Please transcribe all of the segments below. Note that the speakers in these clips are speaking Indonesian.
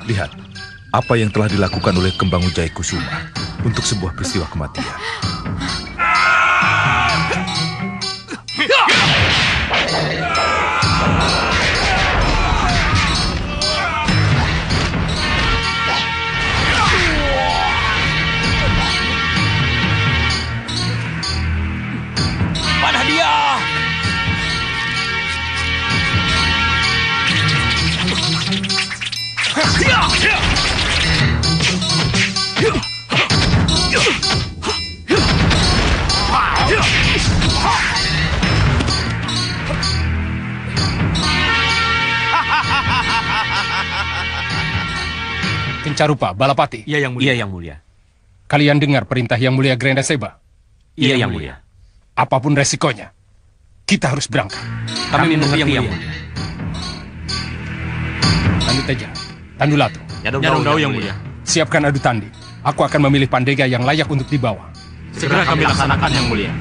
Lihat, apa yang telah dilakukan oleh Kembang Wijaya Kusuma untuk sebuah peristiwa kematian. Mana dia? Kencarupa, Balapati. Iya, Yang Mulia. Iya, Yang Mulia. Kalian dengar perintah Yang Mulia Grenda Seba? Iya, Yang Mulia. Apapun resikonya, kita harus berangkat. Kami mengerti, Yang Mulia. Tandu Teja, Tandu Latu. Nyarong Yang Mulia. Siapkan adu tanding. Aku akan memilih Pandega yang layak untuk dibawa. Segera kami laksanakan, Yang Mulia.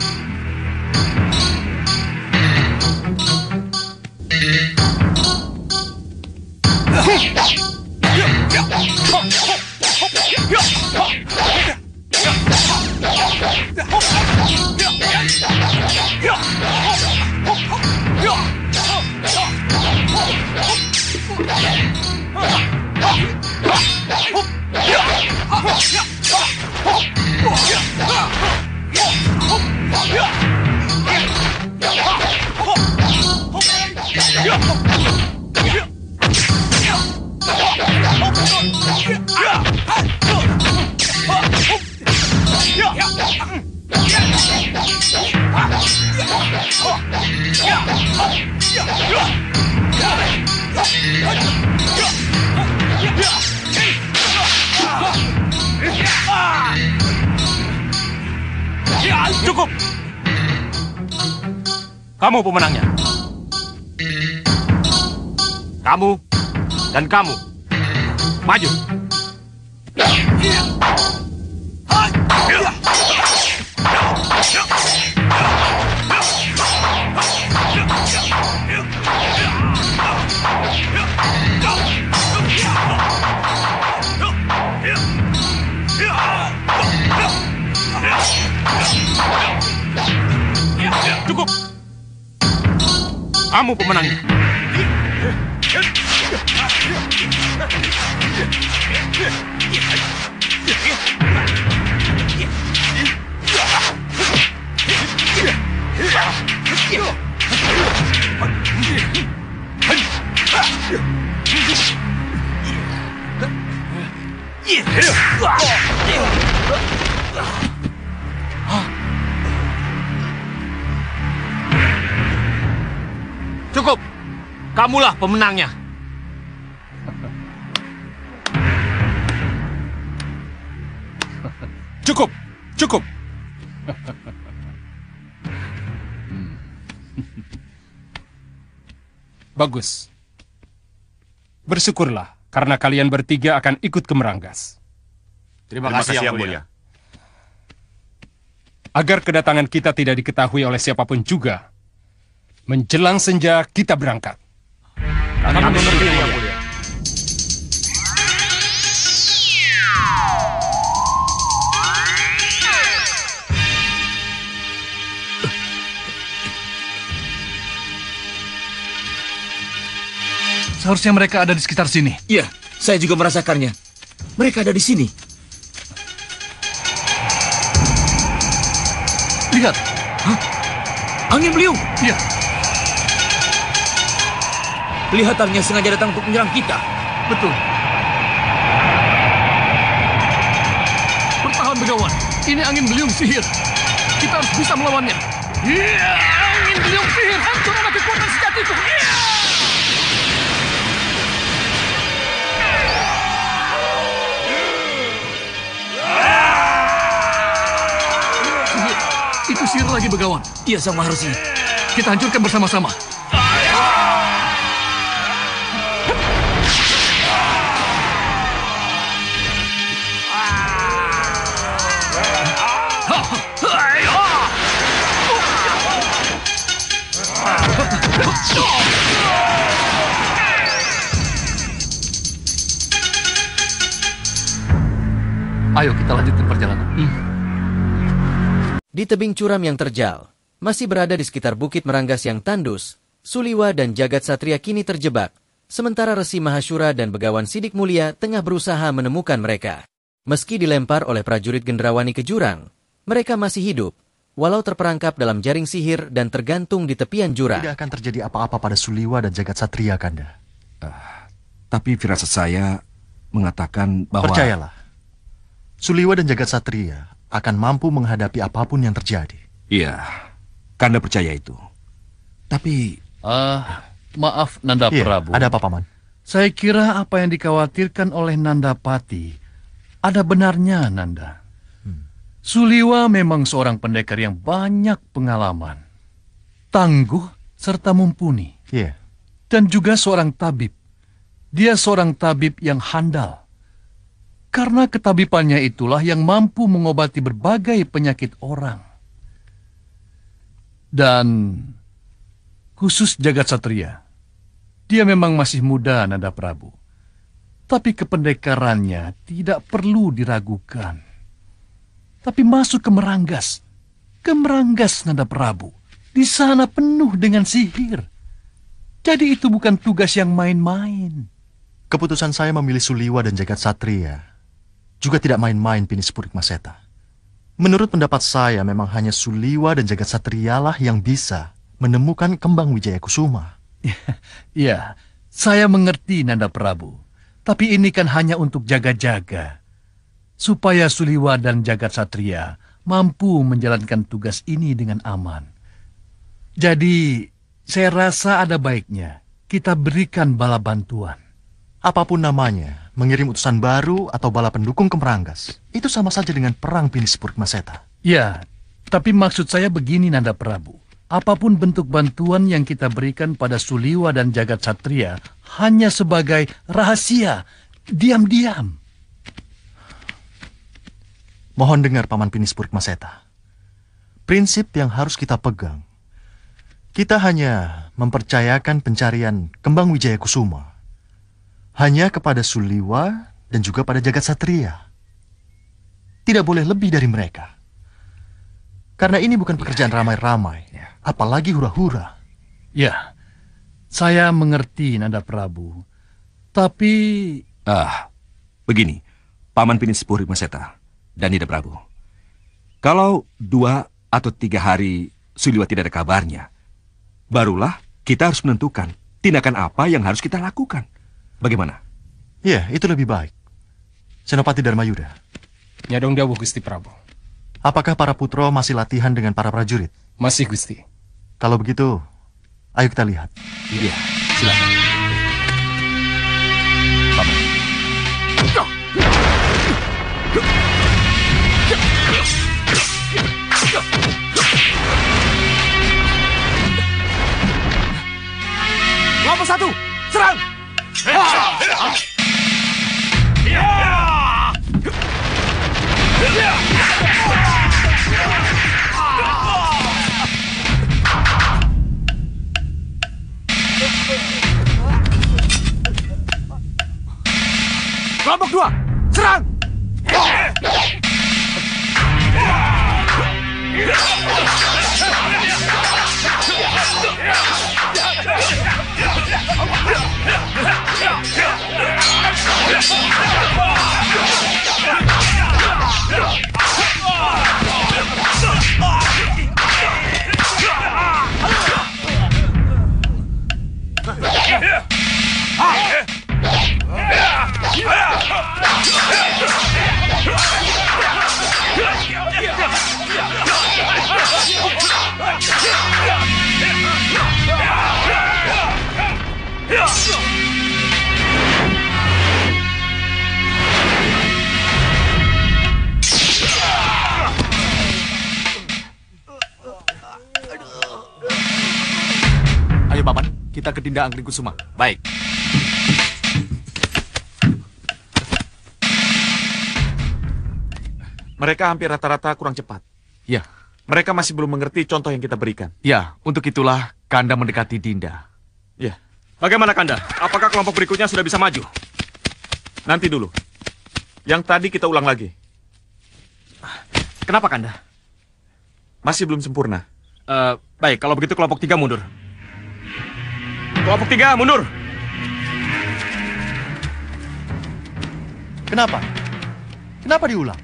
Cukup! Kamu pemenangnya. Kamu dan kamu. Maju. Cukup. Kamu pemenangnya. Cukup. Kamulah pemenangnya. Cukup, cukup. Bagus. Bersyukurlah karena kalian bertiga akan ikut ke Meranggas. Terima kasih, Yang Mulia. Agar kedatangan kita tidak diketahui oleh siapapun juga, menjelang senja kita berangkat. Kami mengerti, Yang Mulia. Seharusnya mereka ada di sekitar sini. Iya, saya juga merasakannya. Mereka ada di sini. Lihat. Hah? Angin beliung. Iya. Kelihatannya sengaja datang untuk menyerang kita. Betul. Bertahan, Begawan. Ini angin beliung sihir. Kita harus bisa melawannya. Iya, angin beliung sihir. Hancurkan kekuatan sejatiku. Iya. Itu sihir lagi, Begawan. Iya, Sang Maharsi. Kita hancurkan bersama-sama. Ayo kita lanjutkan perjalanan. Di tebing curam yang terjal, masih berada di sekitar Bukit Meranggas yang tandus, Suliwa dan Jagat Satria kini terjebak, sementara Resi Mahashura dan Begawan Sidik Mulia tengah berusaha menemukan mereka. Meski dilempar oleh prajurit Gendrawani ke jurang, mereka masih hidup, walau terperangkap dalam jaring sihir dan tergantung di tepian jurang. Tidak akan terjadi apa-apa pada Suliwa dan Jagat Satria, Kanda. Tapi firasat saya mengatakan bahwa... Percayalah, Suliwa dan Jagat Satria akan mampu menghadapi apapun yang terjadi. Iya, Kanda percaya itu. Tapi... Maaf Nanda Prabu. Ada apa, Paman? Saya kira apa yang dikhawatirkan oleh Nandapati ada benarnya, Nanda. Suliwa memang seorang pendekar yang banyak pengalaman, tangguh serta mumpuni. Iya. Dan juga seorang tabib. Dia seorang tabib yang handal. Karena ketabibannya itulah yang mampu mengobati berbagai penyakit orang. Dan khusus Jagat Satria, dia memang masih muda, Nanda Prabu. Tapi kependekarannya tidak perlu diragukan. Tapi masuk ke Meranggas. Ke Meranggas, Nanda Prabu. Di sana penuh dengan sihir. Jadi itu bukan tugas yang main-main. Keputusan saya memilih Suliwa dan Jagat Satria juga tidak main-main, Pinis Purikmaseta. Menurut pendapat saya, memang hanya Suliwa dan Jagat Satrialah yang bisa menemukan kembang Wijaya Kusuma. Ya, saya mengerti, Nanda Prabu. Tapi ini kan hanya untuk jaga-jaga. Supaya Suliwa dan Jagat Satria mampu menjalankan tugas ini dengan aman. Jadi, saya rasa ada baiknya kita berikan bala bantuan. Apapun namanya, mengirim utusan baru atau bala pendukung ke Meranggas, itu sama saja dengan perang, Pinis Purikmaseta. Ya, tapi maksud saya begini, Nanda Prabu. Apapun bentuk bantuan yang kita berikan pada Suliwa dan Jagat Satria hanya sebagai rahasia, diam-diam. Mohon dengar, Paman Pinis Purikmaseta. Prinsip yang harus kita pegang. Kita hanya mempercayakan pencarian kembang Wijaya Kusuma hanya kepada Suliwa dan juga pada Jagat Satria. Tidak boleh lebih dari mereka. Karena ini bukan pekerjaan ramai-ramai, apalagi hura-hura. Ya, saya mengerti, Nanda Prabu. Tapi... begini, Paman Pinis Purikmaseta dan Nanda Prabu. Kalau 2 atau 3 hari Suliwa tidak ada kabarnya, barulah kita harus menentukan tindakan apa yang harus kita lakukan. Bagaimana? Ya, itu lebih baik. Senopati Dharmayuda. Nyadong dawuh Gusti Prabu. Apakah para putro masih latihan dengan para prajurit? Masih, Gusti. Kalau begitu, ayo kita lihat. Iya, silakan. Paman. Kelompok 1, serang! Kelompok 2, serang! Ayo Paman, kita ke Dinda Angling Kusuma. Baik. Mereka hampir rata-rata kurang cepat. Ya, Mereka masih belum mengerti contoh yang kita berikan. ya, untuk itulah Kanda mendekati Dinda. Ya, Bagaimana, Kanda? Apakah kelompok berikutnya sudah bisa maju? nanti dulu. Yang tadi kita ulang lagi. Kenapa, Kanda? Masih belum sempurna. Baik, kalau begitu kelompok 3 mundur. Kelompok 3 mundur. Kenapa? Kenapa diulang?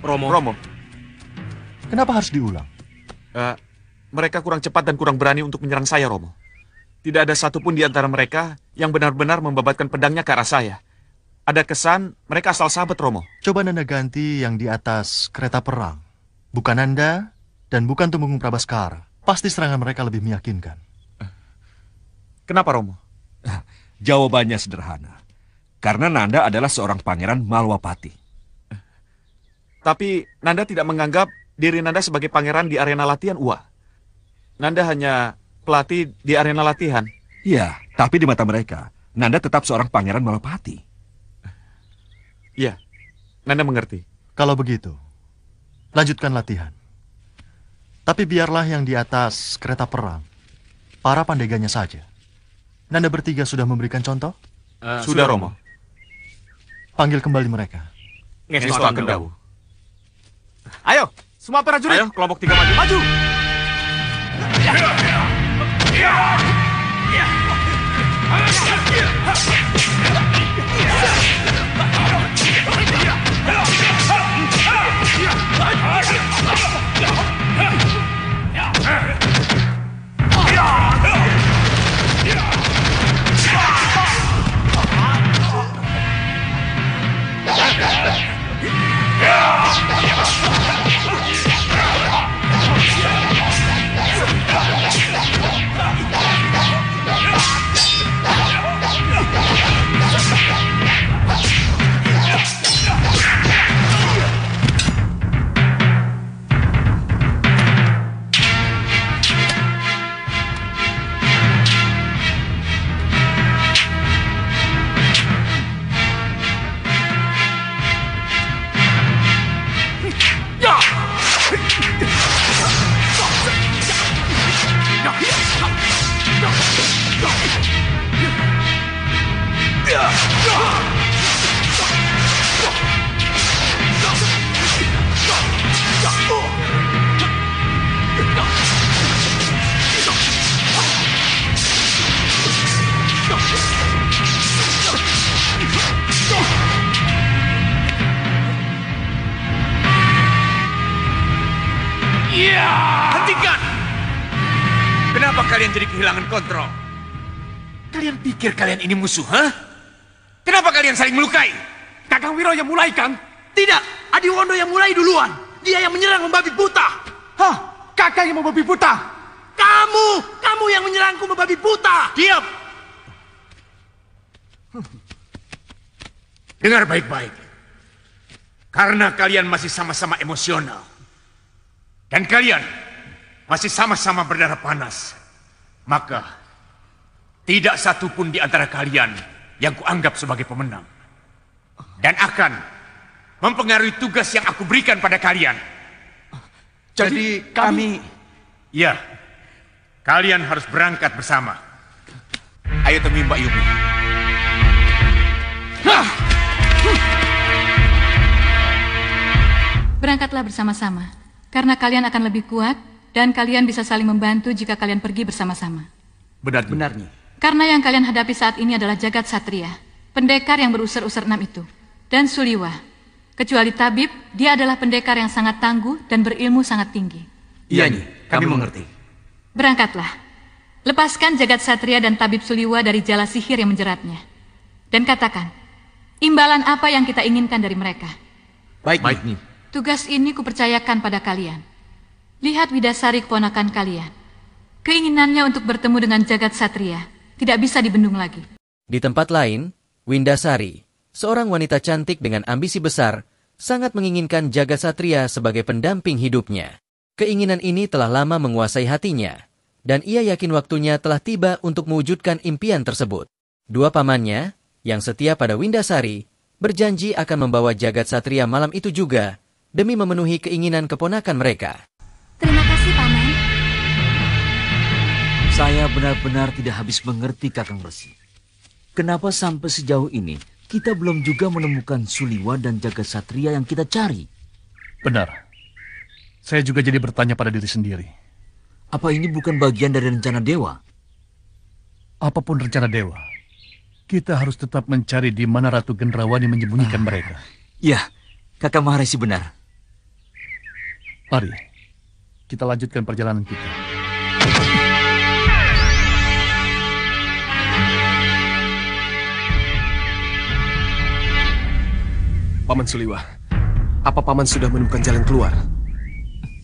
Romo. Kenapa harus diulang? Mereka kurang cepat dan kurang berani untuk menyerang saya, Romo. Tidak ada satupun di antara mereka yang benar-benar membabatkan pedangnya ke arah saya. Ada kesan mereka asal sahabat, Romo. Coba Nanda ganti yang di atas kereta perang. Bukan Nanda dan bukan Tumenggung Prabaskara. Pasti serangan mereka lebih meyakinkan. Kenapa, Romo? Jawabannya sederhana. Karena Nanda adalah seorang pangeran Malwapati. Tapi Nanda tidak menganggap diri Nanda sebagai pangeran di arena latihan, Uwa. Nanda hanya pelatih di arena latihan. Ya, tapi di mata mereka, Nanda tetap seorang pangeran Malwapati. Iya, Nanda mengerti. Kalau begitu, lanjutkan latihan. Tapi biarlah yang di atas kereta perang, para pandeganya saja. Nanda bertiga sudah memberikan contoh? Sudah, Romo. Panggil kembali mereka. Ngestu akan dawu. Ayo, semua prajurit. Ayo, kelompok 3 maju. Maju! Hentikan! Kenapa kalian jadi kehilangan kontrol? Kalian pikir kalian ini musuh, ha? Kenapa kalian saling melukai? Kakang Wiro yang mulai, Kang. Tidak, Adiwondo yang mulai duluan. Dia yang menyerang membabi buta. Hah? Kakang yang membabi buta? Kamu yang menyerangku membabi buta. Diam. Dengar baik-baik. Karena kalian masih sama-sama emosional. Dan kalian masih sama-sama berdarah panas. Maka, tidak satupun di antara kalian yang kuanggap sebagai pemenang. Dan akan mempengaruhi tugas yang aku berikan pada kalian. Jadi kami... Ya, kalian harus berangkat bersama. Ayo temui Mbak Yumi. Berangkatlah bersama-sama, karena kalian akan lebih kuat dan kalian bisa saling membantu jika kalian pergi bersama-sama. Benarnya. Karena yang kalian hadapi saat ini adalah Jagat Satria, pendekar yang berusur-usur 6 itu, dan Suliwa. Kecuali Tabib, dia adalah pendekar yang sangat tangguh dan berilmu sangat tinggi. Iya, Nyi. Kami mengerti. Berangkatlah. Lepaskan Jagat Satria dan Tabib Suliwa dari jala sihir yang menjeratnya. Dan katakan, imbalan apa yang kita inginkan dari mereka. Baik, Nyi. Tugas ini kupercayakan pada kalian. Lihat Widasari keponakan kalian. Keinginannya untuk bertemu dengan Jagat Satria tidak bisa dibendung lagi. Di tempat lain, Windasari, seorang wanita cantik dengan ambisi besar, sangat menginginkan Jagat Satria sebagai pendamping hidupnya. Keinginan ini telah lama menguasai hatinya, dan ia yakin waktunya telah tiba untuk mewujudkan impian tersebut. Dua pamannya, yang setia pada Windasari, berjanji akan membawa Jagat Satria malam itu juga, demi memenuhi keinginan keponakan mereka. Terima kasih, Paman. Saya benar-benar tidak habis mengerti, Kakang Resi. Kenapa sampai sejauh ini kita belum juga menemukan Suliwa dan Jagat Satria yang kita cari. Benar. Saya juga jadi bertanya pada diri sendiri. Apa ini bukan bagian dari rencana dewa? Apapun rencana dewa, kita harus tetap mencari di mana Ratu Gendrawani menyembunyikan mereka. Ya, Kakak Maharesi benar. Mari, kita lanjutkan perjalanan kita. Paman Suliwa, apa Paman sudah menemukan jalan keluar?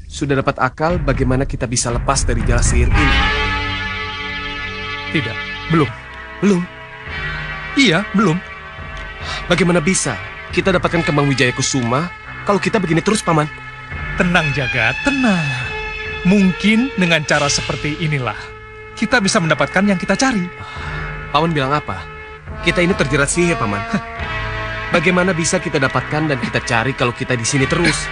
Sudah dapat akal bagaimana kita bisa lepas dari jala sihir ini? Tidak, belum. Belum? Iya, belum. Bagaimana bisa kita dapatkan kembang Wijaya Kusuma kalau kita begini terus, Paman? Tenang, Jagat, tenang. Mungkin dengan cara seperti inilah kita bisa mendapatkan yang kita cari. Paman bilang apa? Kita ini terjerat sihir, Paman. Bagaimana bisa kita dapatkan dan kita cari kalau kita di sini terus?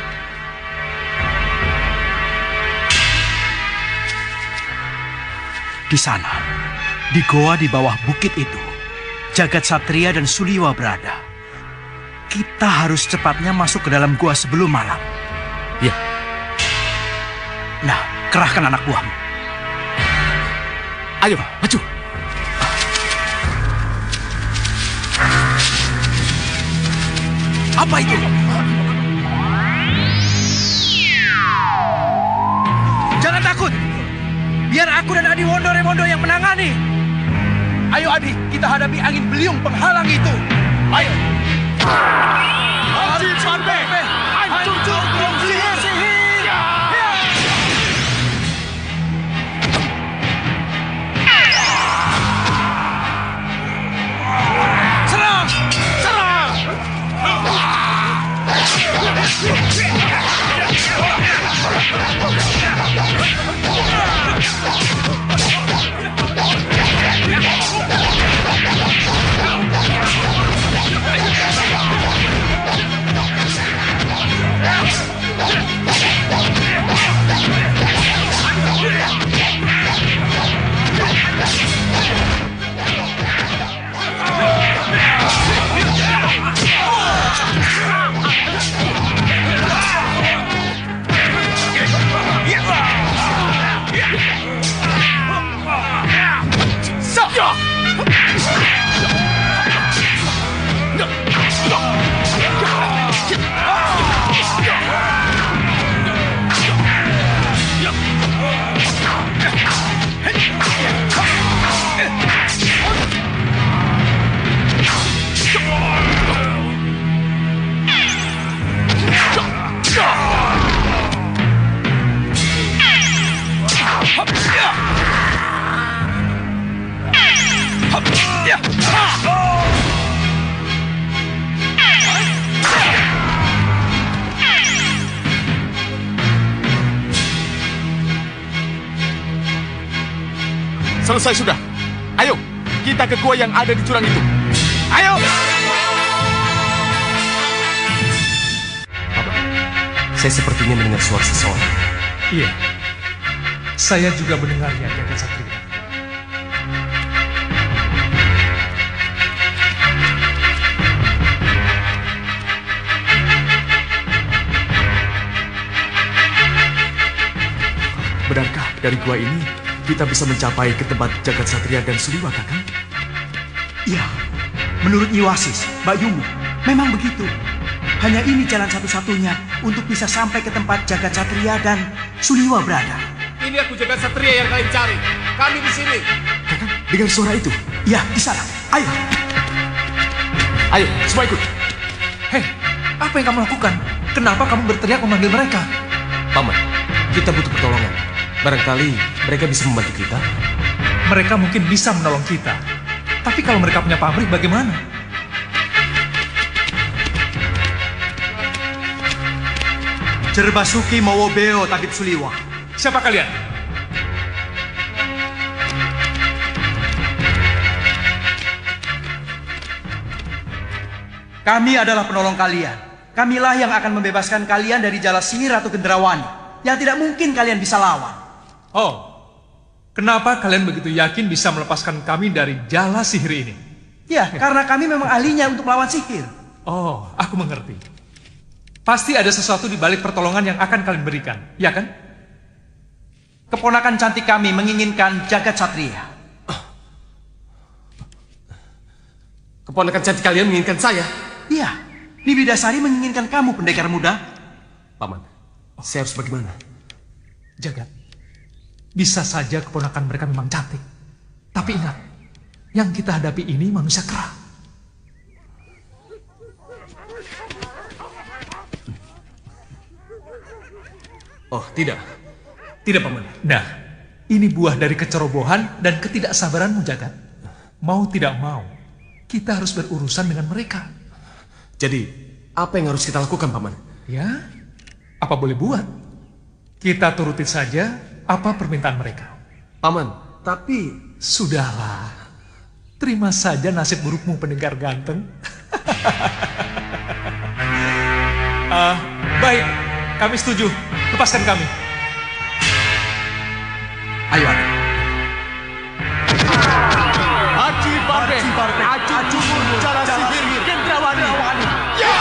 Di sana, di goa di bawah bukit itu, Jagat Satria dan Suliwa berada. Kita harus cepatnya masuk ke dalam goa sebelum malam. Ya. Nah, kerahkan anak buahmu. Ayo, maju. Apa itu? Jangan takut. Biar aku dan Adi Wondo Remondo yang menangani. Ayo Adi, kita hadapi angin beliung penghalang itu. Ayo. Haji Pande, hancur burung sihir. Serang! Serang! Selesai sudah. Ayo, kita ke gua yang ada di jurang itu. Ayo! Abang, saya sepertinya mendengar suara seseorang. Iya, saya juga mendengarnya, Jagat Satria. Benarkah dari gua ini kita bisa mencapai ke tempat Jagat Satria dan Suliwa, Kakang? Iya, menurut Nyi Wasis, Mbak Yumu, memang begitu. Hanya ini jalan satu-satunya untuk bisa sampai ke tempat Jagat Satria dan Suliwa berada. Ini aku Jagat Satria yang kalian cari. Kami di sini. Kakang, dengar suara itu? Ya, di sana. Ayo. Ayo, semua ikut. Hei, apa yang kamu lakukan? Kenapa kamu berteriak memanggil mereka? Paman, kita butuh pertolongan. Barangkali mereka bisa membantu kita. Mereka mungkin bisa menolong kita. Tapi kalau mereka punya pabrik, bagaimana? Jerbasuki Mowobeo Tabib Suliwa. Siapa kalian? Kami adalah penolong kalian. Kamilah yang akan membebaskan kalian dari jala sihir Ratu Gendrawani. Yang tidak mungkin kalian bisa lawan. Oh, kenapa kalian begitu yakin bisa melepaskan kami dari jala sihir ini? Ya, karena kami memang ahlinya untuk melawan sihir. Oh, aku mengerti. Pasti ada sesuatu di balik pertolongan yang akan kalian berikan, ya kan? Keponakan cantik kami menginginkan jagat satria. Keponakan cantik kalian menginginkan saya? Iya, Nibidasari menginginkan kamu, pendekar muda. Paman, saya harus bagaimana? Jagat, bisa saja keponakan mereka memang cantik. Tapi ingat, yang kita hadapi ini manusia kera. Oh, tidak. Tidak, Paman. Nah, ini buah dari kecerobohan dan ketidaksabaranmu, Jagat. Mau tidak mau, kita harus berurusan dengan mereka. Jadi, apa yang harus kita lakukan, Paman? Ya, apa boleh buat? Kita turuti saja apa permintaan mereka. Paman, tapi... Sudahlah. Terima saja nasib burukmu, pendekar ganteng. Baik, kami setuju. Lepaskan kami. Ayo, Adi. Aji Barbe, Aji cara sihir, Gendrawani. Ya!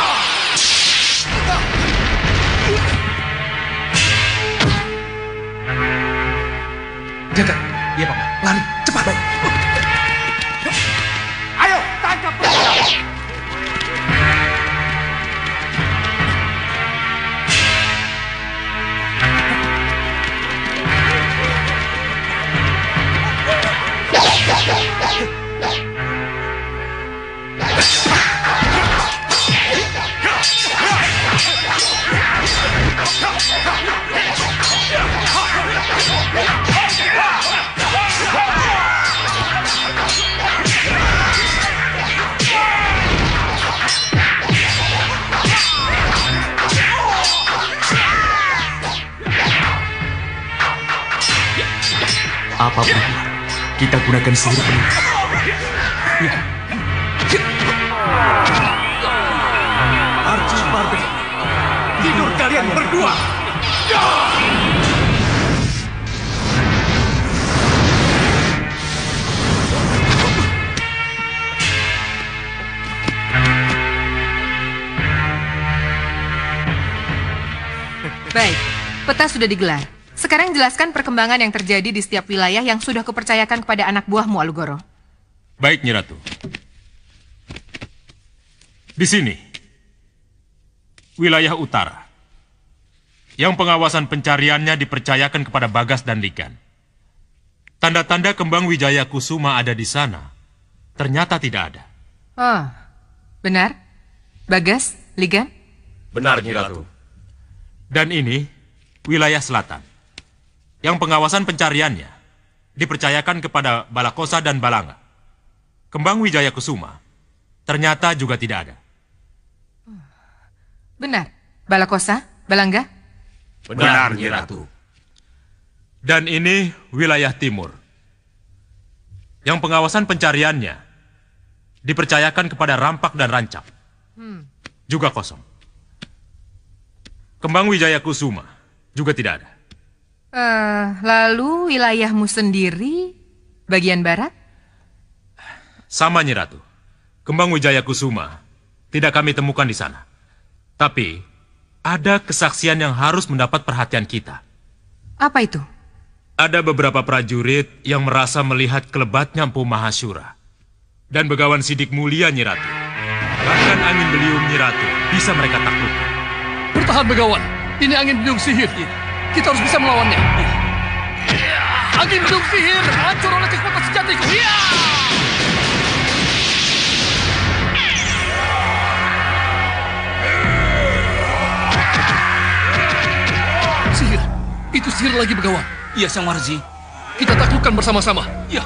Jagat. Iya, Paman. Lari, cepat. Baik. Ayo, tangkap mereka. Apapun, kita gunakan sihir penuh. Ya. Archie Barbe, tidur kalian berdua. Baik, peta sudah digelar. Sekarang jelaskan perkembangan yang terjadi di setiap wilayah yang sudah kupercayakan kepada anak buahmu, Alugoro. Baik, Nyi Ratu. Di sini, wilayah utara, yang pengawasan pencariannya dipercayakan kepada Bagas dan Ligan. Tanda-tanda kembang Wijaya Kusuma ada di sana, ternyata tidak ada. Oh, benar? Bagas, Ligan? Benar, Nyi Ratu. Dan ini, wilayah selatan, yang pengawasan pencariannya dipercayakan kepada Balakosa dan Balanga. Kembang Wijaya Kusuma ternyata juga tidak ada. Benar. Balakosa, Balanga? Benar, Nyi Ratu. Dan ini wilayah timur, yang pengawasan pencariannya dipercayakan kepada Rampak dan Rancap. Juga kosong. Kembang Wijaya Kusuma juga tidak ada. Lalu wilayahmu sendiri, bagian barat? Sama, Nyi Ratu. Kembang Wijaya Kusuma tidak kami temukan di sana. Tapi, ada kesaksian yang harus mendapat perhatian kita. Apa itu? Ada beberapa prajurit yang merasa melihat kelebatnya Empu Mahashura. Dan Begawan Sidik Mulia, Nyi Ratu. Bahkan angin beliung Nyi Ratu bisa mereka taklukkan. Bertahan, Begawan. Ini angin beliung sihir. Kita harus bisa melawannya. Angin beliung sihir, hancur oleh kekuatan sejatiku. Sihir. Itu sihir lagi, Begawan. Iya, Sang Warzi. Kita taklukkan bersama-sama. Ya.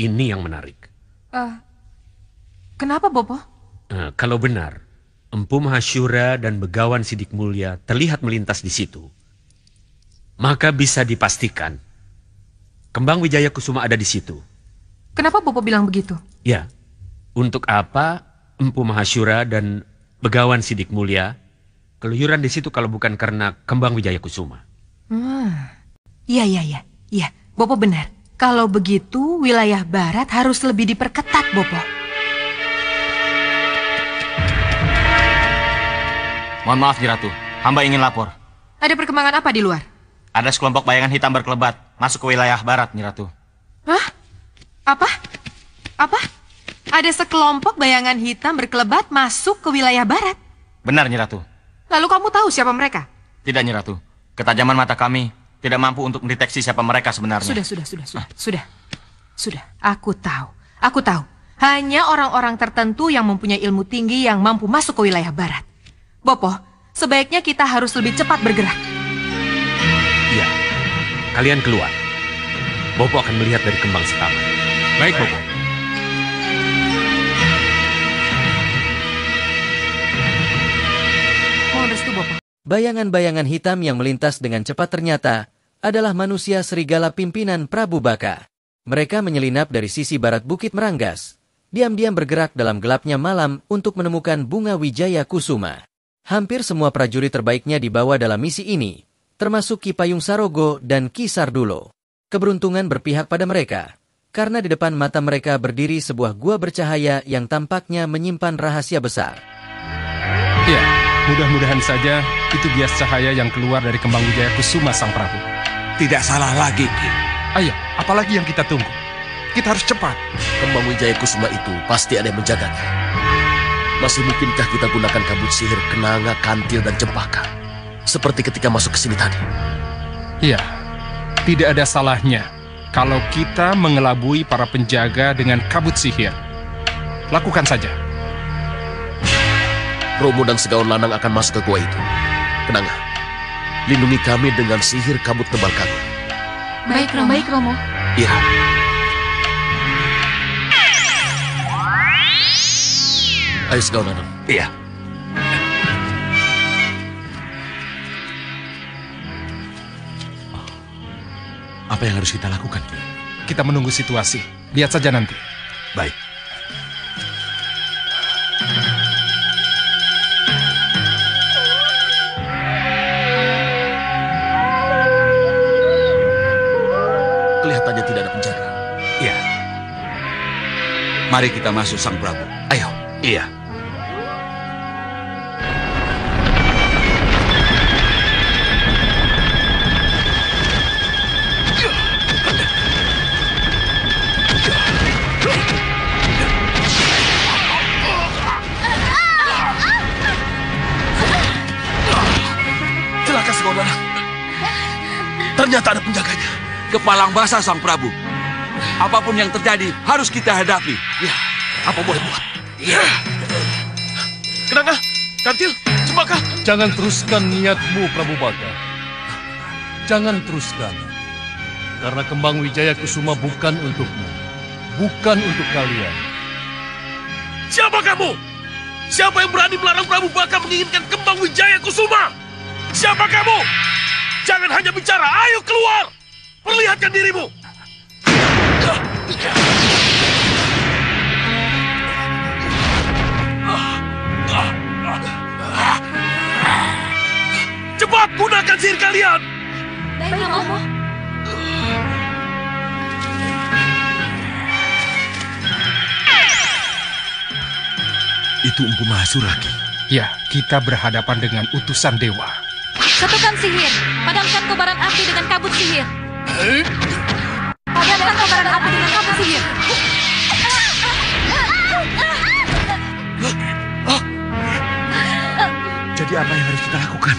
Ini yang menarik. Kenapa, Bopo? Kalau benar, Empu Mahashura dan Begawan Sidik Mulia terlihat melintas di situ, maka bisa dipastikan Kembang Wijaya Kusuma ada di situ. Kenapa Bopo bilang begitu? Ya, untuk apa Empu Mahashura dan Begawan Sidik Mulia keluyuran di situ kalau bukan karena Kembang Wijaya Kusuma? Iya. Bopo benar. Kalau begitu, wilayah barat harus lebih diperketat, Bopo. Mohon maaf, Nyi Ratu. Hamba ingin lapor. Ada perkembangan apa di luar? Ada sekelompok bayangan hitam berkelebat masuk ke wilayah barat, Nyi Ratu. Hah? Apa? Ada sekelompok bayangan hitam berkelebat masuk ke wilayah barat? Benar, Nyi Ratu. Lalu kamu tahu siapa mereka? Tidak, Nyi Ratu. Ketajaman mata kami tidak mampu untuk mendeteksi siapa mereka sebenarnya. Sudah. Aku tahu. Hanya orang-orang tertentu yang mempunyai ilmu tinggi yang mampu masuk ke wilayah barat. Bopo, sebaiknya kita harus lebih cepat bergerak. Iya, kalian keluar. Bopo akan melihat dari kembang setaman. Baik, Bopo. Mohon restu, Bopo. Bayangan-bayangan hitam yang melintas dengan cepat ternyata adalah manusia serigala pimpinan Prabu Baka. Mereka menyelinap dari sisi barat Bukit Meranggas, diam-diam bergerak dalam gelapnya malam untuk menemukan bunga Wijaya Kusuma. Hampir semua prajurit terbaiknya dibawa dalam misi ini, termasuk Ki Payung Sarogo dan Ki Sardulo. Keberuntungan berpihak pada mereka, karena di depan mata mereka berdiri sebuah gua bercahaya yang tampaknya menyimpan rahasia besar. Ya, mudah-mudahan saja itu bias cahaya yang keluar dari kembang Wijaya Kusuma Sang Prabu. Tidak salah lagi, Ki. Ayo, apalagi yang kita tunggu? Kita harus cepat. Kembang Wijaya Kusuma itu pasti ada yang menjaganya. Masih mungkinkah kita gunakan kabut sihir kenanga, kantil, dan cempaka? Seperti ketika masuk ke sini tadi. Iya, tidak ada salahnya kalau kita mengelabui para penjaga dengan kabut sihir. Lakukan saja. Romo dan Segaun Lanang akan masuk ke gua itu. Kenanga, lindungi kami dengan sihir kabut tebal kami. Baik, Romo. Iya. Ayo Segaun Lanang. Iya. Apa yang harus kita lakukan, Ki? Kita menunggu situasi. Lihat saja nanti. Baik. Kelihatannya tidak ada penjaga. Iya. Mari kita masuk, Sang Prabu. Ayo. Iya. Celaka Segaun Lanang. Ternyata ada penjaganya. Kepalang basah, Sang Prabu. Apapun yang terjadi harus kita hadapi. Ya, apa boleh buat? Iya. Kenanga, kantil, cempaka. Jangan teruskan niatmu, Prabu Baka. Jangan teruskan. Karena kembang Wijaya Kusuma bukan untukmu. Bukan untuk kalian. Siapa kamu? Siapa yang berani melarang Prabu Baka menginginkan kembang Wijaya Kusuma? Siapa kamu? Jangan hanya bicara, ayo keluar! Perlihatkan dirimu! Cepat gunakan sihir kalian! Baik, Romo. Itu Empu Mahasura, Ki. Ya, kita berhadapan dengan utusan dewa. Satukan sihir. Padamkan kobaran api dengan kabut sihir. Padamkan kobaran api dengan kabut sihir. Jadi apa yang harus kita lakukan?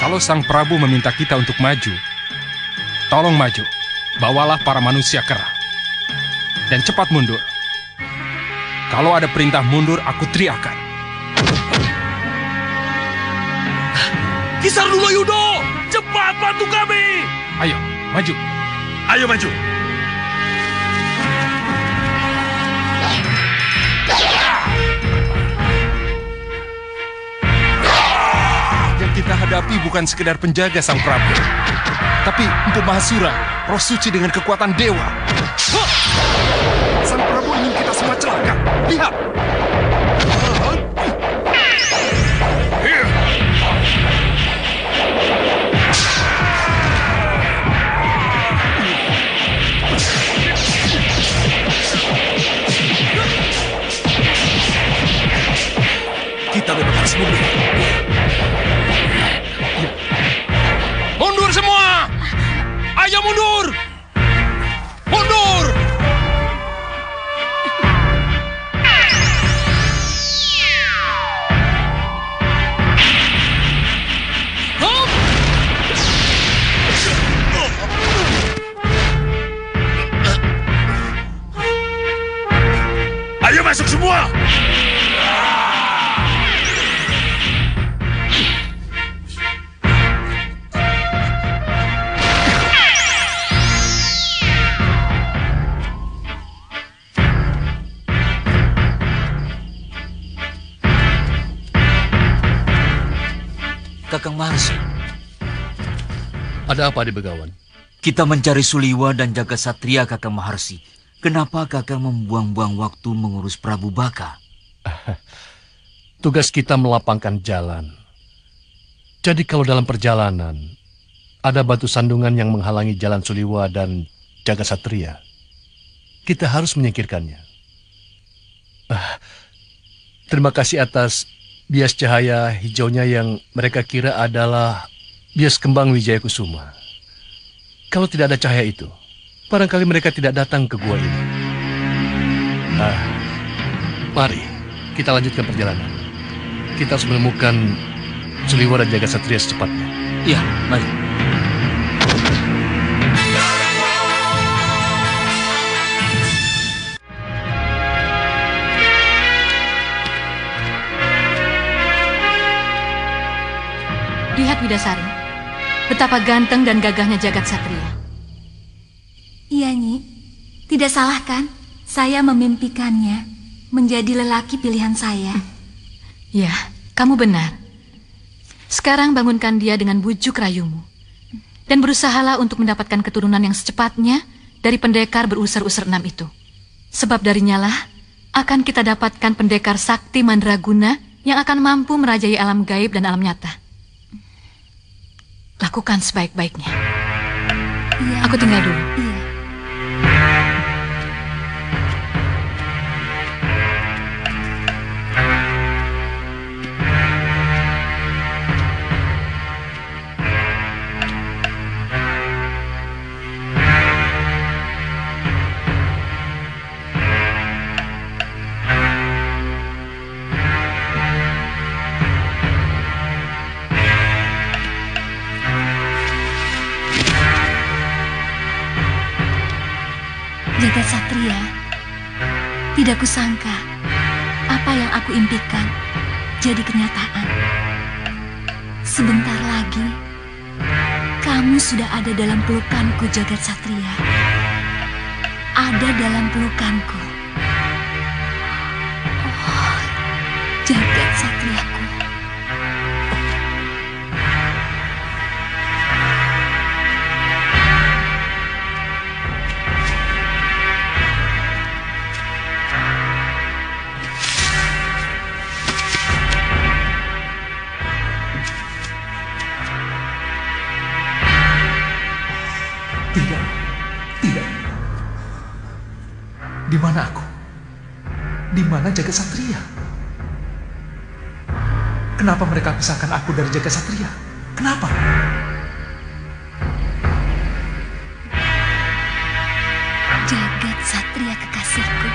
Kalau Sang Prabu meminta kita untuk maju, tolong maju. Bawalah para manusia kera. Dan cepat mundur. Kalau ada perintah mundur, aku teriakan. Ki Sardulo Yudo, cepat bantu kami! Ayo, maju. Ayo maju. Yang kita hadapi bukan sekedar penjaga Sang Prabu, tapi Empu Mahasura, roh suci dengan kekuatan dewa. Sang Prabu ingin kita semua celaka. Lihat. Kakang Maharsi. Ada apa di Begawan? Kita mencari Suliwa dan Jagat Satria, Kakang Maharsi. Kenapa Kakang membuang-buang waktu mengurus Prabu Baka? Tugas kita melapangkan jalan. Jadi kalau dalam perjalanan ada batu sandungan yang menghalangi jalan Suliwa dan Jagat Satria, kita harus menyingkirkannya. Terima kasih atas bias cahaya hijaunya yang mereka kira adalah bias kembang Wijaya Kusuma. Kalau tidak ada cahaya itu, barangkali mereka tidak datang ke gua ini. Mari kita lanjutkan perjalanan. Kita harus menemukan Suliwa dan Jagat Satria secepatnya. Iya, mari. Lihat Widasari, betapa ganteng dan gagahnya Jagat Satria. Iya, Nyi. Tidak salah kan? Saya memimpikannya menjadi lelaki pilihan saya. Ya, kamu benar. Sekarang bangunkan dia dengan bujuk rayumu. Dan berusahalah untuk mendapatkan keturunan yang secepatnya dari pendekar berusur-usur 6 itu. Sebab darinya lah akan kita dapatkan pendekar sakti mandraguna yang akan mampu merajai alam gaib dan alam nyata. Lakukan sebaik-baiknya. Iya. Aku tinggal dulu. Iya. Jagat Satria, tidak kusangka apa yang aku impikan jadi kenyataan. Sebentar lagi, kamu sudah ada dalam pelukanku, Jagat Satria. Ada dalam pelukanku. Oh, Jagat Satriaku. Di mana aku? Di mana Jagat Satria? Kenapa mereka pisahkan aku dari Jagat Satria? Kenapa? Jagat Satria kekasihku.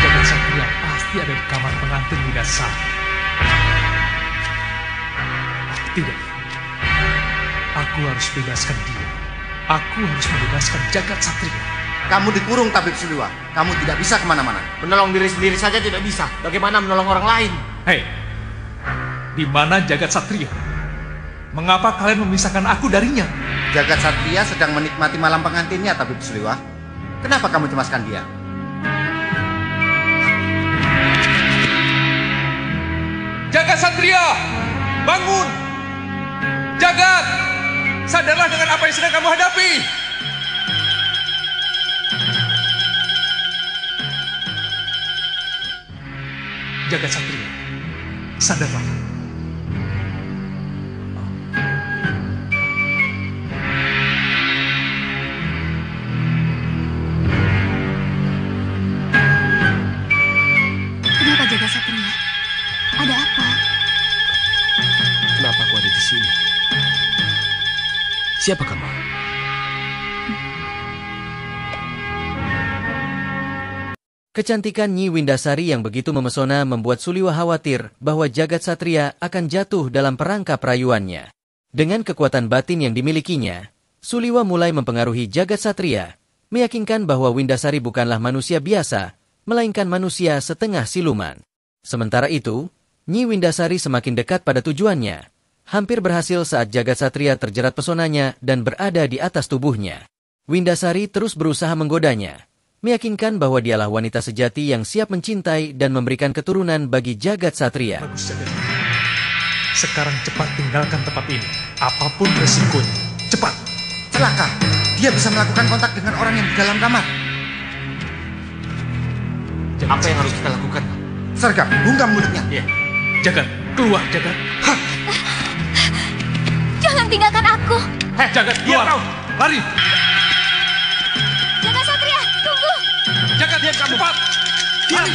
Jagat Satria pasti ada di kamar pengantin Widasari. Tidak. Aku harus bebaskan dia. Aku harus membebaskan Jagat Satria. Kamu dikurung, Tabib Suliwa. Kamu tidak bisa kemana-mana. Menolong diri sendiri saja tidak bisa. Bagaimana menolong orang lain? Hei, di mana Jagat Satria? Mengapa kalian memisahkan aku darinya? Jagat Satria sedang menikmati malam pengantinnya, Tabib Suliwa. Kenapa kamu cemaskan dia? Jagat Satria, bangun! Jagat! Sadarlah dengan apa yang sedang kamu hadapi. Jagat Satria, sadarlah. Kenapa Jagat Satria? Ada apa? Kenapa aku ada di sini? Siapa kamu? Kecantikan Nyi Windasari yang begitu memesona membuat Suliwa khawatir bahwa Jagat Satria akan jatuh dalam perangkap rayuannya. Dengan kekuatan batin yang dimilikinya, Suliwa mulai mempengaruhi Jagat Satria, meyakinkan bahwa Windasari bukanlah manusia biasa, melainkan manusia setengah siluman. Sementara itu, Nyi Windasari semakin dekat pada tujuannya. Hampir berhasil saat Jagat Satria terjerat pesonanya dan berada di atas tubuhnya. Windasari terus berusaha menggodanya. meyakinkan bahwa dialah wanita sejati yang siap mencintai dan memberikan keturunan bagi jagat satria. Bagus, Jagat. Sekarang cepat tinggalkan tempat ini. Apapun resikonya. Cepat. Celaka. Dia bisa melakukan kontak dengan orang yang di dalam kamar. Apa yang harus kita lakukan? Sergap, bungkam mulutnya. Iya. Jagat, keluar, Jagat. Jangan tinggalkan aku. Jagat, keluar. Lari. Jagat Satria, tunggu. Jagat, dia kamu. Cepat. Lari.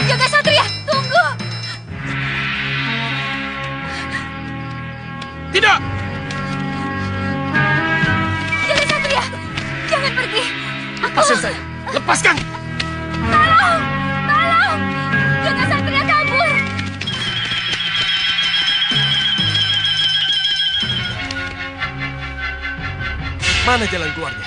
Jagat Satria, tunggu. Tidak! Jagat Satria, jangan pergi. Lepaskan saya! Lepaskan! Tolong! Tolong! Jagat Satria kabur! Mana jalan keluarnya?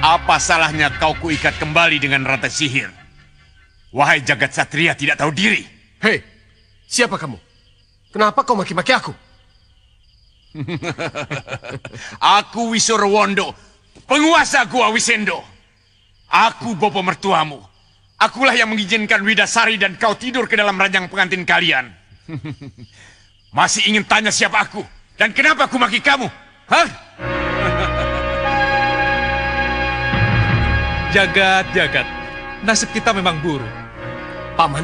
Apa salahnya kau kuikat kembali dengan rantai sihir? Wahai jagat satria tidak tahu diri. Hei, siapa kamu? Kenapa kau maki-maki aku? Aku Wisurwondo, penguasa Gua Wisendo. Aku bopo mertuamu. Akulah yang mengizinkan Widasari dan kau tidur ke dalam ranjang pengantin kalian. Masih ingin tanya siapa aku? Dan kenapa aku maki kamu? Hah? Jagat, nasib kita memang buruk. Paman?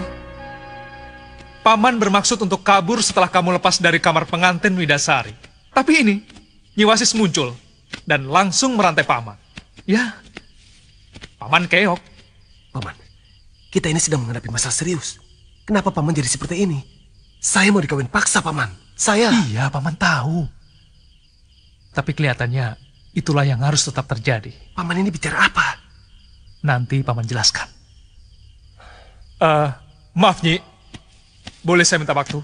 Paman bermaksud untuk kabur setelah kamu lepas dari kamar pengantin Widasari. Tapi ini, Nyi Wasis muncul dan langsung merantai Paman. Ya, Paman keok. Paman, kita ini sedang menghadapi masalah serius. Kenapa Paman jadi seperti ini? Saya mau dikawin paksa, Paman. Saya... Iya, Paman tahu. Tapi kelihatannya itulah yang harus tetap terjadi. Paman ini bicara apa? Nanti Paman jelaskan. Maaf, Nyi. Boleh saya minta waktu?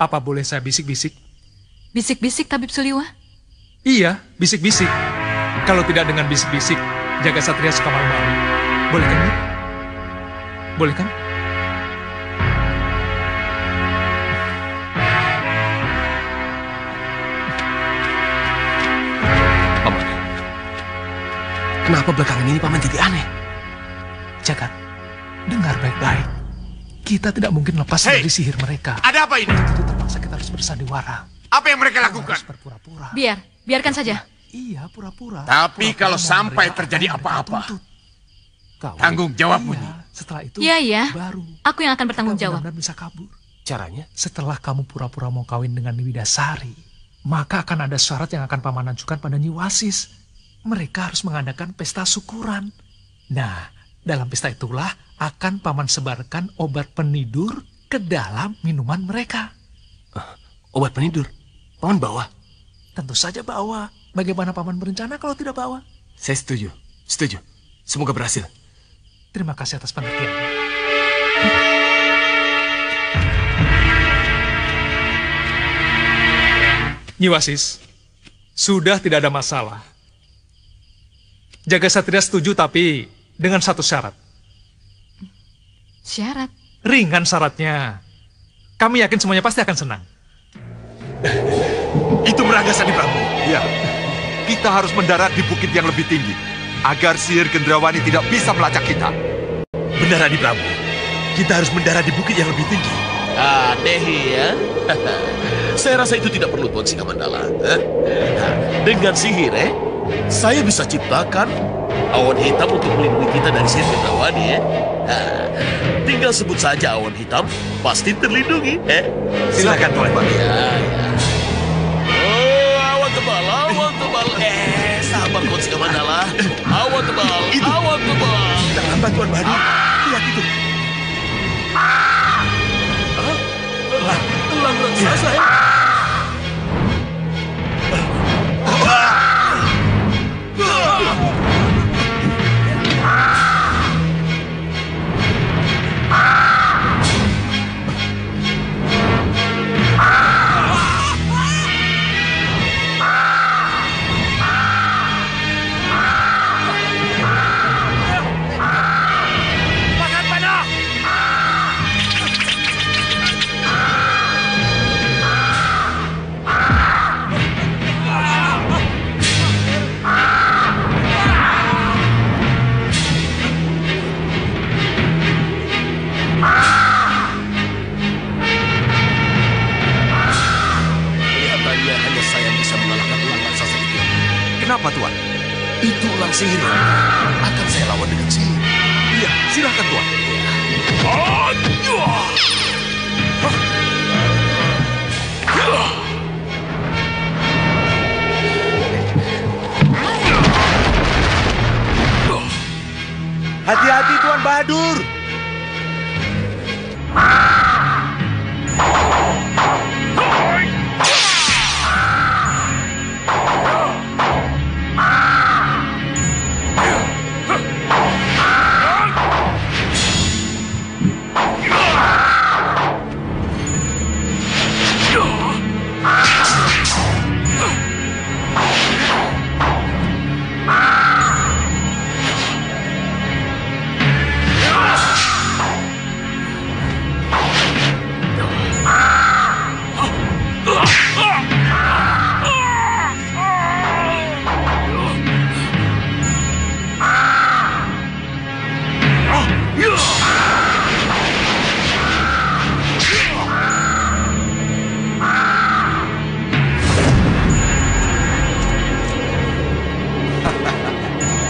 Apa boleh saya bisik-bisik? Bisik-bisik, Tabib Suliwa? Iya, bisik-bisik. Kalau tidak dengan bisik-bisik, jagat satria suka malu-malu. Boleh kan, Nyi? Boleh kan? Kenapa belakangan ini Paman jadi aneh? Jagat, dengar baik-baik. Kita tidak mungkin lepas dari sihir mereka. Ada apa ini? Untuk itu terpaksa kita harus bersandiwara. Apa yang mereka lakukan? Biarkan saja. Iya, pura-pura. Tapi kalau sampai terjadi apa-apa, tanggung jawabmu nih. Setelah itu, Iya. baru Aku yang akan bertanggung jawab. benar-benar bisa kabur. Caranya? Setelah kamu pura-pura mau kawin dengan Widasari, maka akan ada syarat yang akan paman ajukan pada Nyi Wasis. Mereka harus mengadakan pesta syukuran. Nah, dalam pesta itulah akan paman sebarkan obat penidur ke dalam minuman mereka. Obat penidur? Paman bawa? Tentu saja bawa. Bagaimana paman berencana kalau tidak bawa? Saya setuju. Setuju. Semoga berhasil. Terima kasih atas pengertiannya. Nyi Wasis, sudah tidak ada masalah. Jagasatria setuju tapi dengan satu syarat. Syarat? Ringan syaratnya. Kami yakin semuanya pasti akan senang. Itu Merangga Sandi Prabu. Ya, kita harus mendarat di bukit yang lebih tinggi agar sihir Gendrawani tidak bisa melacak kita. Benar, Adi Prabu. Kita harus mendarat di bukit yang lebih tinggi. Ah, Dehi ya. Saya rasa itu tidak perlu, Tuan Singamandala. Dengan sihir, saya bisa ciptakan awan hitam untuk melindungi kita dari sihir Gendrawani, tinggal sebut saja awan hitam, pasti terlindungi, Silakan, Tuan. Ya. Oh, awan tebal, awan tebal. Sabar, Tuan Singamandala. Awan tebal, awan tebal. Jangan lambat, Tuan Badi. Lihat itu. Elang raksasa, Kenapa, Tuan? itu ulang sihir. Akan saya lawan dengan sihir. Iya, silakan, Tuan. Hati-hati, Tuan Bahadur.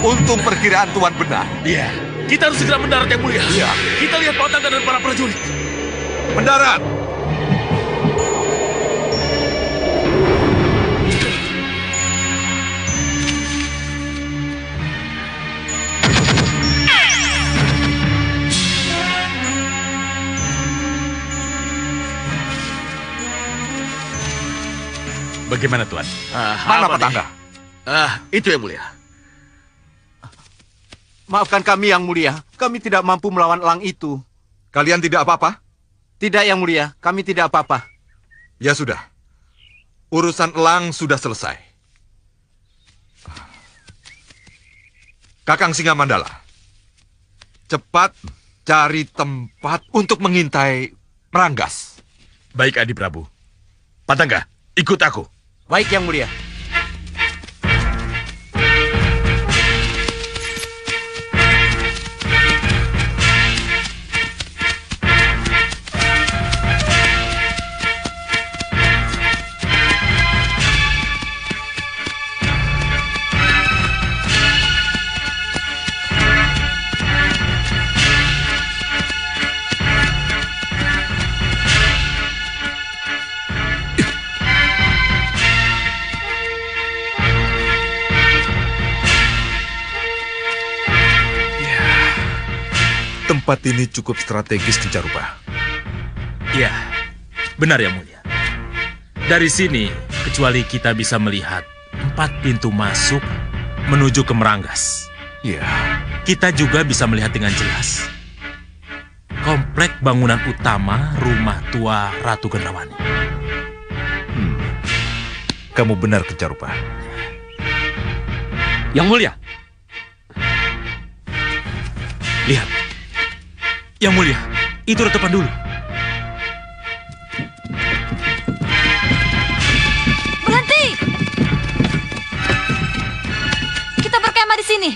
Untung perkiraan Tuan benar. Iya, kita harus segera mendarat, Yang Mulia. Iya. Kita lihat Patangga dan para prajurit. Mendarat! Bagaimana, Tuan? Mana Patangga? Itu Yang Mulia. Maafkan kami, Yang Mulia. Kami tidak mampu melawan elang itu. Kalian tidak apa-apa? Tidak, Yang Mulia. Kami tidak apa-apa. Ya sudah. Urusan elang sudah selesai. Kakang Singamandala, cepat cari tempat untuk mengintai Meranggas. Baik, Adi Prabu. Patangga, ikut aku. Baik, Yang Mulia. Tempat ini cukup strategis, Kencarupa. Ya, benar Yang Mulia. Dari sini, kecuali kita bisa melihat 4 pintu masuk menuju ke Meranggas. Ya. Kita juga bisa melihat dengan jelas komplek bangunan utama rumah tua Ratu Gendrawani. Kamu benar, Kencarupa. Yang Mulia. Lihat. Yang Mulia, itu retapan dulu. Berhenti! Kita berkemah di sini.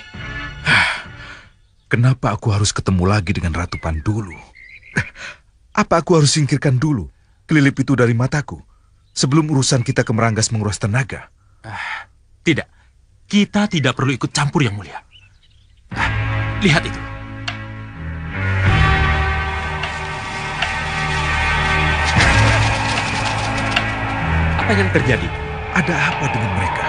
Kenapa aku harus ketemu lagi dengan Ratu Pandulu? Apa aku harus singkirkan dulu kelilip itu dari mataku sebelum urusan kita ke Meranggas menguras tenaga? Tidak. Kita tidak perlu ikut campur, Yang Mulia. Lihat itu. Apa yang terjadi? Ada apa dengan mereka?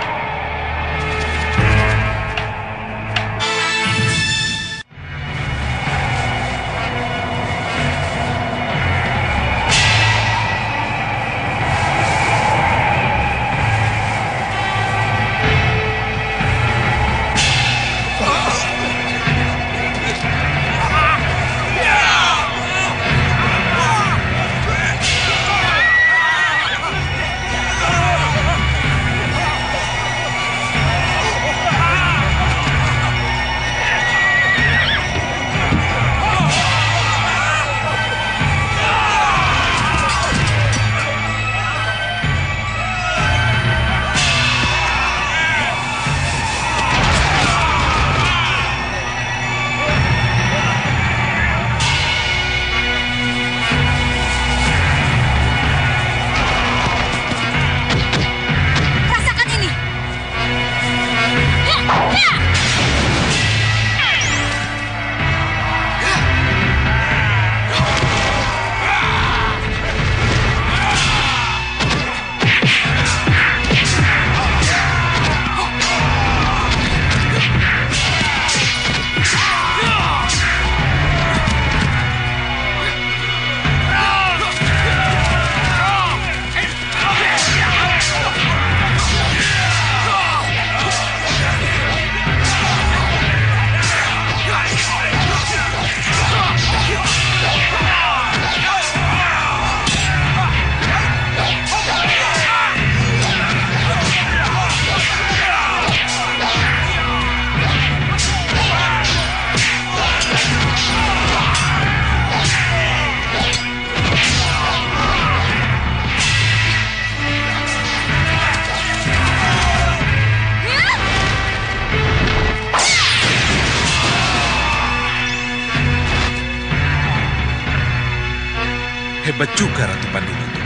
Hebat juga Ratu Pandulu itu.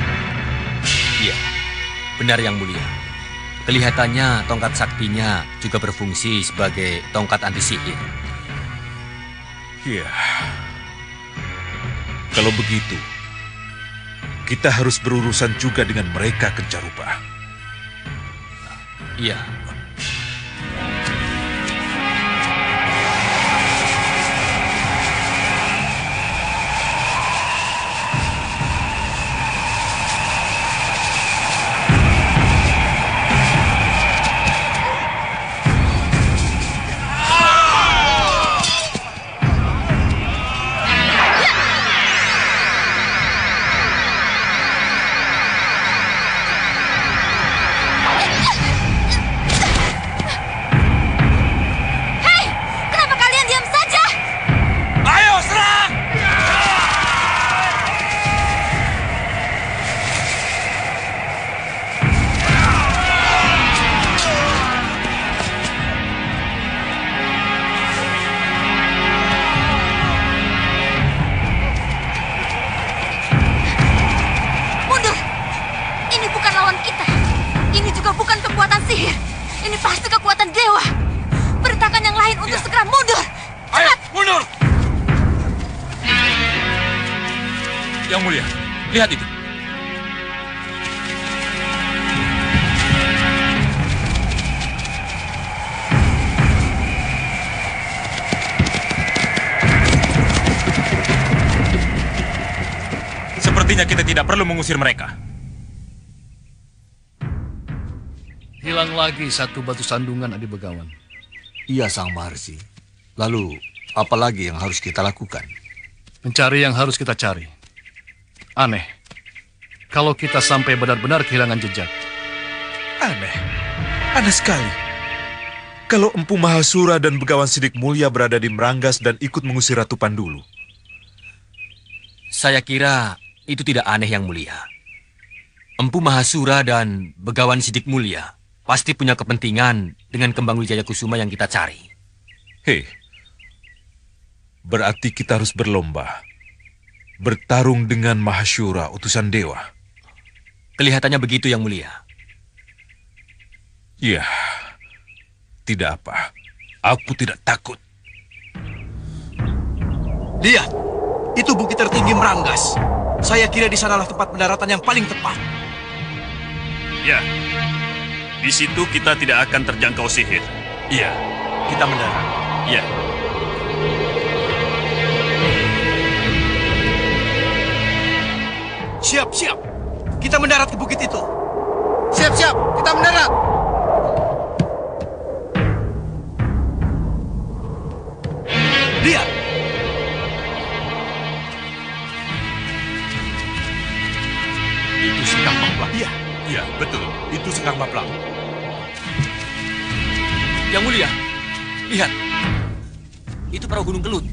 Iya, benar Yang Mulia. Kelihatannya tongkat saktinya juga berfungsi sebagai tongkat anti sihir. Iya. Kalau begitu, kita harus berurusan juga dengan mereka, Kencarupa. Iya. Yang Mulia, lihat itu. Sepertinya kita tidak perlu mengusir mereka. Hilang lagi satu batu sandungan Adi Begawan. Iya, Sang Maharsi. Lalu, apa lagi yang harus kita lakukan? Mencari yang harus kita cari. Aneh, kalau kita sampai benar-benar kehilangan jejak. Aneh sekali. Kalau Empu Mahasura dan Begawan Sidik Mulia berada di Meranggas dan ikut mengusir Ratu Pandulu. Saya kira itu tidak aneh, Yang Mulia. Empu Mahasura dan Begawan Sidik Mulia pasti punya kepentingan dengan Kembang Wijaya Kusuma yang kita cari. Berarti kita harus berlomba. Bertarung dengan Mahasura, utusan dewa. Kelihatannya begitu, Yang Mulia. Ya, tidak apa. Aku tidak takut. Lihat, itu bukit tertinggi Meranggas. Saya kira di sanalah tempat pendaratan yang paling tepat. Ya, di situ kita tidak akan terjangkau sihir. Iya, kita mendarat. Iya. Siap. Kita mendarat ke bukit itu. Siap, kita mendarat. Lihat. Itu Sengkang Maplang. Iya, betul. Itu Sengkang Maplang. Yang Mulia, lihat. Itu perahu Gunung Kelut.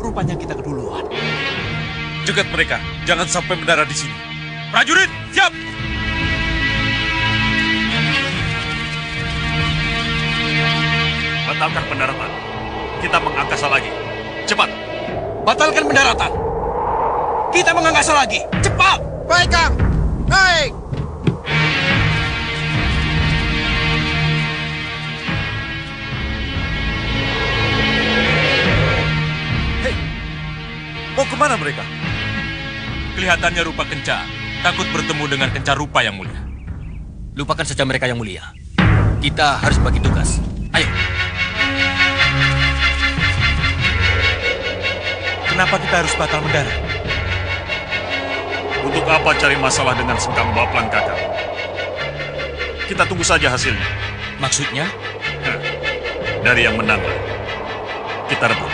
Rupanya kita keduluan. Cegat mereka, jangan sampai mendarat di sini. Prajurit, siap! Batalkan pendaratan. Kita mengangkasa lagi. Cepat! Batalkan pendaratan. Kita mengangkasa lagi. Cepat! Baik, Kang. Naik! Mau kemana mereka? Kelihatannya rupa Kenca takut bertemu dengan Kenca Rupa, Yang Mulia. Lupakan saja mereka, Yang Mulia. Kita harus bagi tugas. Ayo. Kenapa kita harus batal mendarat? Untuk apa cari masalah dengan Sengkang Maplang, Kakak? Kita tunggu saja hasilnya. Maksudnya? Dari yang menanglah. Kita rebut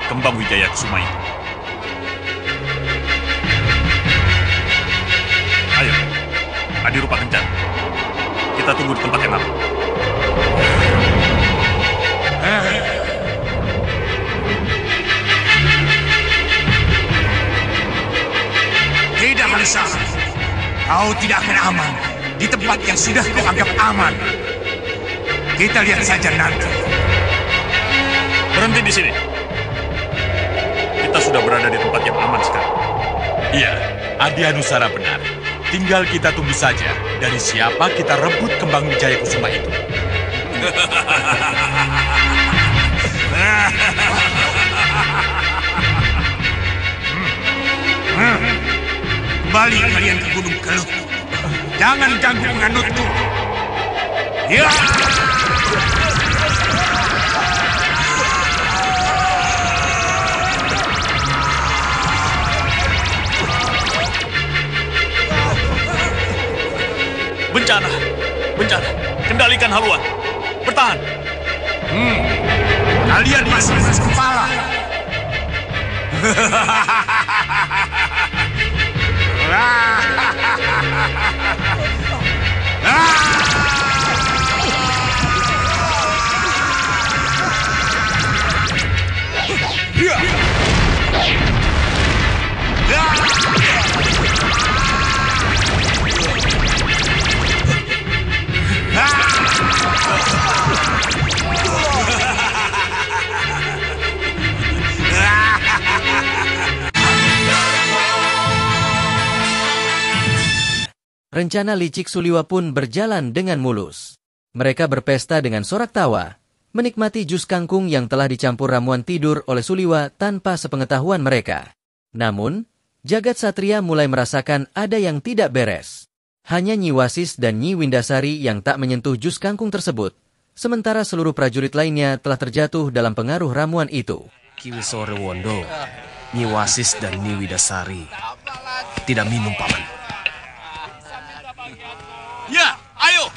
Kembang Wijaya Kusuma itu. Ayo, Adi Rupa Kencan. Kita tunggu di tempat yang aman. Tidak, Malisa. Kau tidak akan aman di tempat yang sudah kau anggap aman. Kita lihat saja nanti. Berhenti di sini. Kita sudah berada di tempat yang aman sekarang. Iya, Adi Anusara benar. Tinggal kita tunggu saja dari siapa kita rebut Kembang Wijaya Kusuma itu. Kembali kalian ke Gunung Kelut. Jangan ganggu penganutku. Ya! Bencana. Kendalikan haluan. Bertahan. Kalian masih kepala. Rencana licik Suliwa pun berjalan dengan mulus. Mereka berpesta dengan sorak tawa, menikmati jus kangkung yang telah dicampur ramuan tidur oleh Suliwa tanpa sepengetahuan mereka. Namun, Jagat Satria mulai merasakan ada yang tidak beres. Hanya Nyi Wasis dan Nyi Windasari yang tak menyentuh jus kangkung tersebut, sementara seluruh prajurit lainnya telah terjatuh dalam pengaruh ramuan itu. Kiwisore Wondo, Nyi Wasis dan Nyi Widasari tidak minum, Paman. Ya, ayo.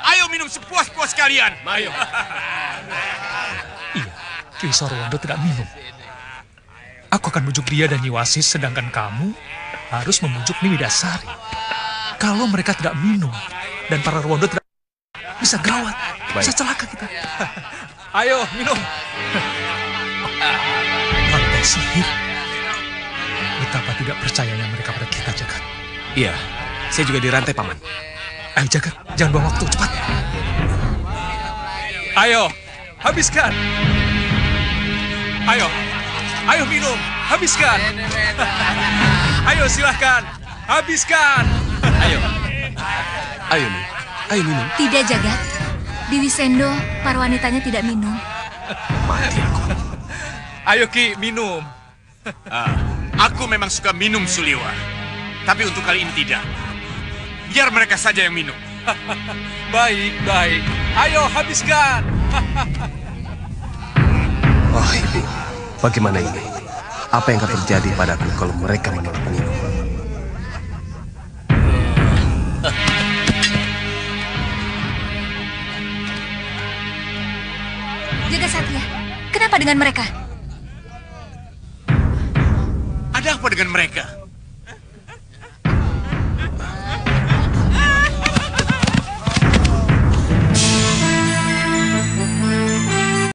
Ayo minum sepuas-puas kalian. Ayo. Iya, Ki Sorwondo tidak minum. Aku akan bujuk dia dan Nyi Wasis, sedangkan kamu harus membujuk Nyi Widasari. Kalau mereka tidak minum dan para Rwondo tidak, bisa gawat, bisa celaka kita. Ayo minum. Rantai sihir. Betapa tidak percayanya mereka pada kita, Jagat. Iya, saya juga dirantai, Paman. Ayo Jagat, jangan buang waktu, cepat. Ayo, habiskan. Ayo minum, habiskan. Ayo silahkan, habiskan. Ayo nih, ayo minum. Tidak, Jagat. Di Wisendo, para wanitanya tidak minum. Mati aku. Ayo Ki, minum. Aku memang suka minum, Suliwa. Tapi untuk kali ini tidak. Biar mereka saja yang minum. Baik. Ayo, habiskan. Oh, Ibu. Bagaimana ini? Apa yang akan terjadi padaku kalau mereka menolak minum? Jagat Satria, kenapa dengan mereka? Ada apa dengan mereka?